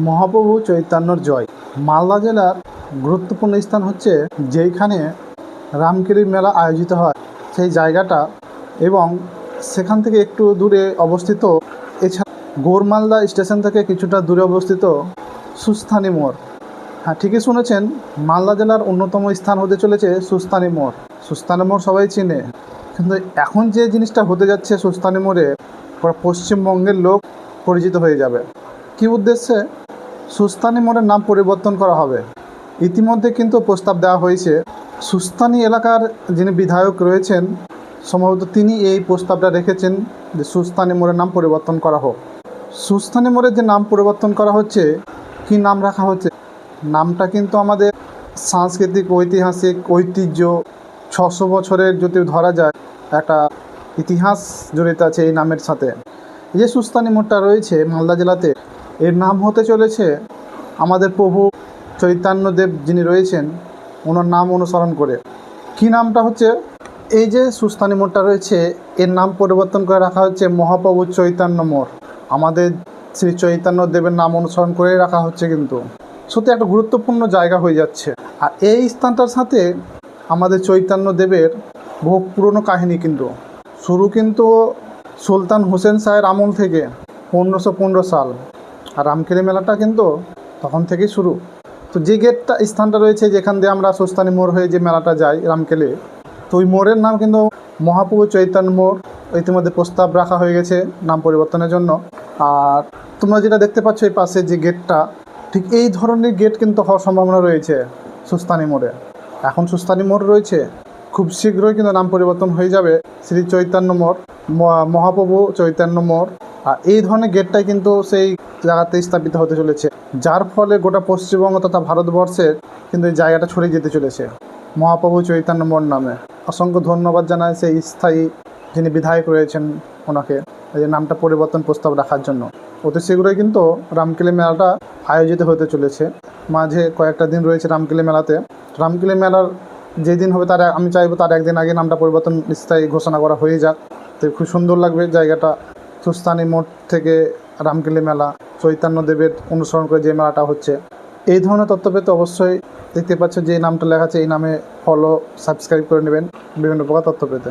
মহাপ্রভু চৈতন্যর জয়। মালদা জেলার গুরুত্বপূর্ণ স্থান হচ্ছে যেইখানে রামকেলির মেলা আয়োজিত হয় সেই জায়গাটা, এবং সেখান থেকে একটু দূরে অবস্থিত, এছাড়া গৌরমালদা স্টেশন থেকে কিছুটা দূরে অবস্থিত সুস্থানী মোড়। হ্যাঁ, ঠিকই শুনেছেন, মালদা জেলার অন্যতম স্থান হতে চলেছে সুস্থানী মোড়। সুস্থানী মোড় সবাই চিনে, কিন্তু এখন যে জিনিসটা হতে যাচ্ছে সুস্থানী মোড়ে, পুরো পশ্চিমবঙ্গের লোক পরিচিত হয়ে যাবে। কী উদ্দেশ্যে সুস্থানী মোড়ের নাম পরিবর্তন করা হবে? ইতিমধ্যে কিন্তু প্রস্তাব দেওয়া হয়েছে। সুস্থানী এলাকার যিনি বিধায়ক রয়েছেন, সম্ভবত তিনি এই প্রস্তাবটা রেখেছেন যে সুস্থানী মোড়ের নাম পরিবর্তন করা হোক। সুস্থানী মোড়ের যে নাম পরিবর্তন করা হচ্ছে, কী নাম রাখা হচ্ছে? নামটা কিন্তু আমাদের সাংস্কৃতিক ঐতিহাসিক ঐতিহ্য, 600 বছরের যদি ধরা যায় একটা ইতিহাস জড়িত আছে এই নামের সাথে। এই যে সুস্থানী মোড়টা রয়েছে মালদা জেলাতে, এর নাম হতে চলেছে আমাদের প্রভু চৈতন্যদেব যিনি রয়েছেন ওনার নাম অনুসরণ করে। কী নামটা হচ্ছে? এই যে সুস্থানী মোড়টা রয়েছে এর নাম পরিবর্তন করে রাখা হচ্ছে মহাপ্রভু চৈতন্য মোড়। আমাদের শ্রী চৈতন্যদেবের নাম অনুসরণ করেই রাখা হচ্ছে, কিন্তু সত্যি একটা গুরুত্বপূর্ণ জায়গা হয়ে যাচ্ছে। আর এই স্থানটার সাথে আমাদের চৈতন্যদেবের বহু পুরনো কাহিনী কিন্তু শুরু, কিন্তু সুলতান হোসেন শাহের আমল থেকে 1515 সাল, আর রামকেলি মেলাটা কিন্তু তখন থেকেই শুরু। তো যে গেটটা স্থানটা রয়েছে যেখান দিয়ে আমরা সুস্থানী মোড় হয়ে যে মেলাটা যাই রামকেলি, তো ওই মোড়ের নাম কিন্তু মহাপ্রভু চৈতন্য মোড়। ইতিমধ্যে প্রস্তাব রাখা হয়ে গেছে নাম পরিবর্তনের জন্য। আর তোমরা যেটা দেখতে পাচ্ছ এই পাশে যে গেটটা, ঠিক এই ধরনের গেট কিন্তু হওয়ার সম্ভাবনা রয়েছে সুস্থানী মোড়ে। এখন সুস্থানী মোড় রয়েছে, খুব শীঘ্রই কিন্তু নাম পরিবর্তন হয়ে যাবে শ্রী চৈতন্য মোড়, মহাপ্রভু চৈতন্য মোড়। আর এই ধরনের গেটটাই কিন্তু সেই জায়গাতে স্থাপিত হতে চলেছে, যার ফলে গোটা পশ্চিমবঙ্গ তথা ভারতবর্ষের কিন্তু এই জায়গাটা ছড়িয়ে যেতে চলেছে মহাপ্রভু চৈতন্য মোড় নামে। অসংখ্য ধন্যবাদ জানায় সেই স্থায়ী যিনি বিধায়ক রয়েছেন ওনাকে এই যে নামটা পরিবর্তন প্রস্তাব রাখার জন্য। অতি শীঘ্রই কিন্তু রামকেলি মেলাটা আয়োজিত হতে চলেছে। মাঝে কয়েকটা দিন রয়েছে রামকেলি মেলাতে। রামকেলি মেলার যেদিন হবে তার আমি চাইবো তার একদিন আগে নামটা পরিবর্তন স্থায়ী ঘোষণা করা হয়ে যাক। তো খুব সুন্দর লাগবে জায়গাটা। সুস্থানী মোড় থেকে রামকেলি মেলা, চৈতন্যদেবের অনুসরণ করে যে মেলাটা হচ্ছে। এই ধরনের তথ্য পেতে অবশ্যই দেখতে পাচ্ছ যে নামটা লেখা আছে এই নামে ফলো সাবস্ক্রাইব করে নেবেন বিভিন্ন প্রকার তথ্য পেতে।